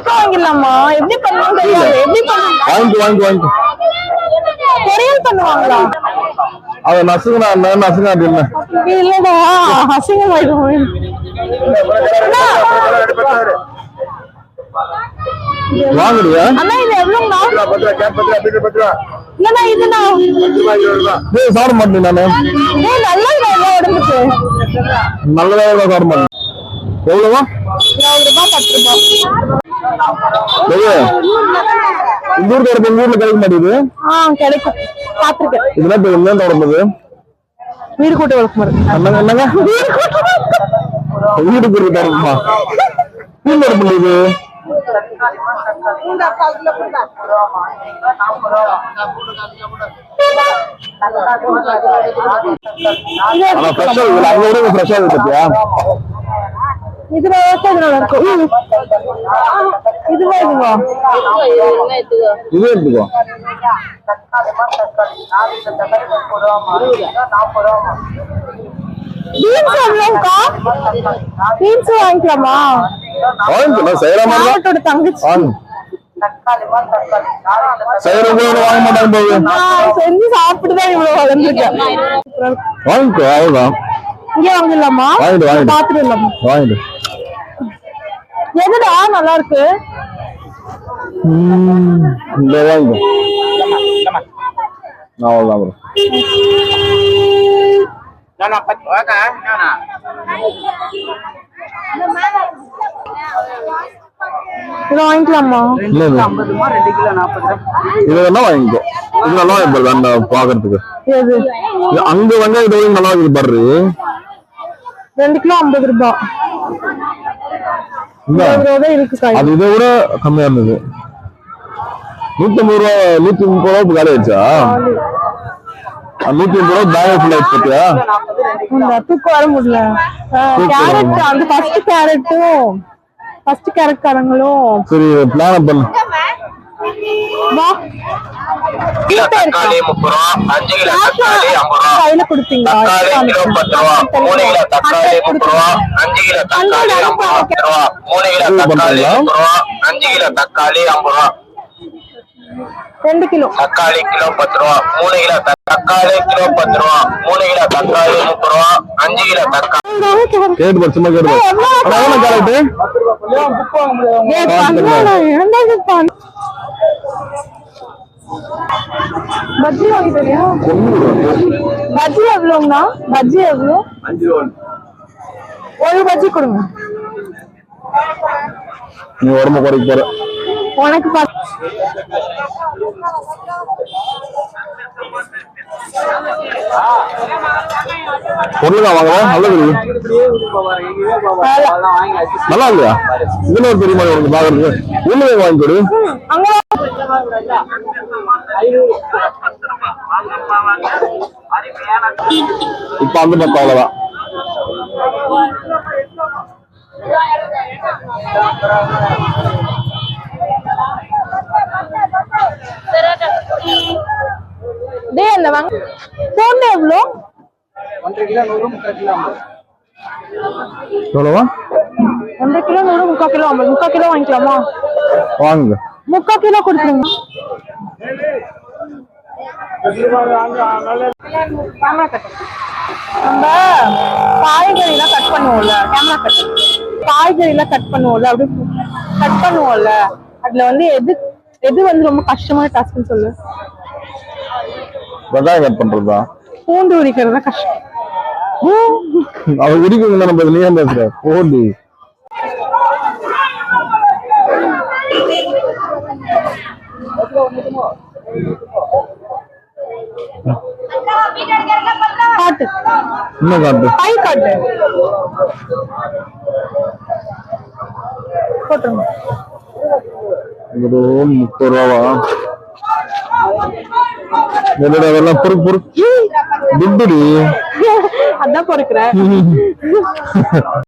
இன்னைக்கு வாங்கிடலாமா? எப்படி பண்ணுவாங்க தெரியாது. எப்படி பண்ணுவாங்க? பொரியல் பண்ணுவாங்களா? அத நசுங்கனா நசுங்கா இல்ல இல்லடா அசிங்கமாயிடும். வாங்குறியா? அண்ணா இது எவ்வளவுண்ணா? 10 ரூபா கேப் 10 ரூபா இல்லண்ணா இதுண்ணா 10 ரூபாய் 20 ரூபா. டேய் சாப்பிட மாட்டேன் நானு. டேய் நல்லதுடா உடம்புக்கு. நல்லதா சாப்பிட மாட்டேன். எவ்வளவா? 20 ரூபாய் 10 ரூபாய். டேய் இந்த ஊர்ல கிடைக்க மாட்டேங்குது. கிடைக்கும். பாத்துர்க்கேன். இதெல்லாம் இப்ப என்ன நடக்குது? வீடு கூட்ட வளர்க்குமாறு. என்னங்க வீடு கூட்ட இருக்குமா? வீடு நடக்குது. இதுல இருக்கும். இதுவா இதுவா இது எடுத்துக்கோ. பீன்ஸ் எவ்வளவுக்கா? பீன்ஸ் வாங்கிக்கலாமா? வாங்கிக்கலாம். செய்யறாம தங்கச்சி வாங்க மாட்டாங்க. செஞ்சு சாப்பிட்டுதான் இவ்வளவு வளர்ந்துருக்கேன். வாங்கிக்கோ அவ்வளவுதான். இங்க வாங்கிடலாமா? பாத்துட்டு இல்லாமா? வாங்கிடு. எதுடா நல்லா இருக்கு? இந்த வாங்கிக்கோ. அவ்வளவுதான். இதை வாங்கிக்கலாமா? இது வேணா வாங்கிக்கோ. இது நல்லா இருக்கு பாக்குறதுக்கு. அங்க வெங்காயம் நல்லா இருக்குது பாரு. 2 கிலோ 50 ரூபாய். அது இதை விட கம்மியா இருந்தது. 150 ரூபா 130 ரூபாய்க்கு காலி ஆயிடுச்சா? 150 ரூபாய் பேக் ஃபுல் ஆயிடுச்சு பாத்தியா? தூக்கம் வர முடியல. கேரட் அந்த ஃபர்ஸ்ட் கேரட் காரங்களும் சரி பிளான் பண்ணு. கிலோ தக்காளி 30 ரூபா, 5 கிலோ தக்காளி 50 ரூபா. கையில கொடுத்தீங்களா? தக்காளி கிலோ 10 ரூபா, 3 கிலோ தக்காளி 30 ரூபா, 5 கிலோ தக்காளி 50 ரூபா. 3 கிலோ தக்காளி 30 ரூபா, 5 கிலோ தக்காளி 50 ரூபா. 2 கிலோ தக்காளி கிலோ 10 ரூபா, 3 கிலோ தக்காளி கிலோ 10 ரூபா, 3 கிலோ தக்காளி 30 ரூபா, 5 கிலோ தக்காளி. கேட்டு பச்சமா கேட்டு. அவ்வளவு கேரட் பஜ்ஜி வாங்கி தரியா? பஜ்ஜி எவ்வளவுங்கண்ணா? பஜ்ஜி எவ்வளவு? 5 ரூபா. ஒரு பஜ்ஜி கொடுங்க. நீ உடம்பு குறைக்க போற. உனக்கு பொருளுதான் வாங்குறேன். நல்லது நல்லா இல்லையா? இதுல ஒரு பெரிய மாதிரி உனக்கு பாக்குறது. உள்ள வாங்கி கொடு. இப்ப அந்த பக்கம் அவ்வளவுதான். டேய் அந்த வாங்க. போன் எவ்வளோ? 1 கிலோ 100, 3 கிலோ 50. எவ்வளவா? 1 கிலோ 100, 3 கிலோ 50. 3 கிலோ வாங்கிக்கலாமா? வாங்க. 3 கிலோ கொடுத்துருங்க. நம்ம காய்கறிலாம் கட் பண்ணுவோம்ல, கேமரா கட். காய்கறிலாம் கட் பண்ணுவோம்ல, அப்படி கட் பண்ணுவோம்ல. அதுல வந்து எது வந்து ரொம்ப கஷ்டமான டாஸ்க்னு சொல்லு. வெங்காயம் கட் பண்றதா? பூண்டு உரிக்கிறது தான் கஷ்டம். அவ உரிக்குங்க நம்ம நீ ஏன் பேசுற? பூண்டு காட்டு. என்ன காட்டு? கை காட்டு. போட்டுருங்க. 30 ரூபாவா? அதெல்லாம் பொறுப்பு அதான் பொறுக்குற.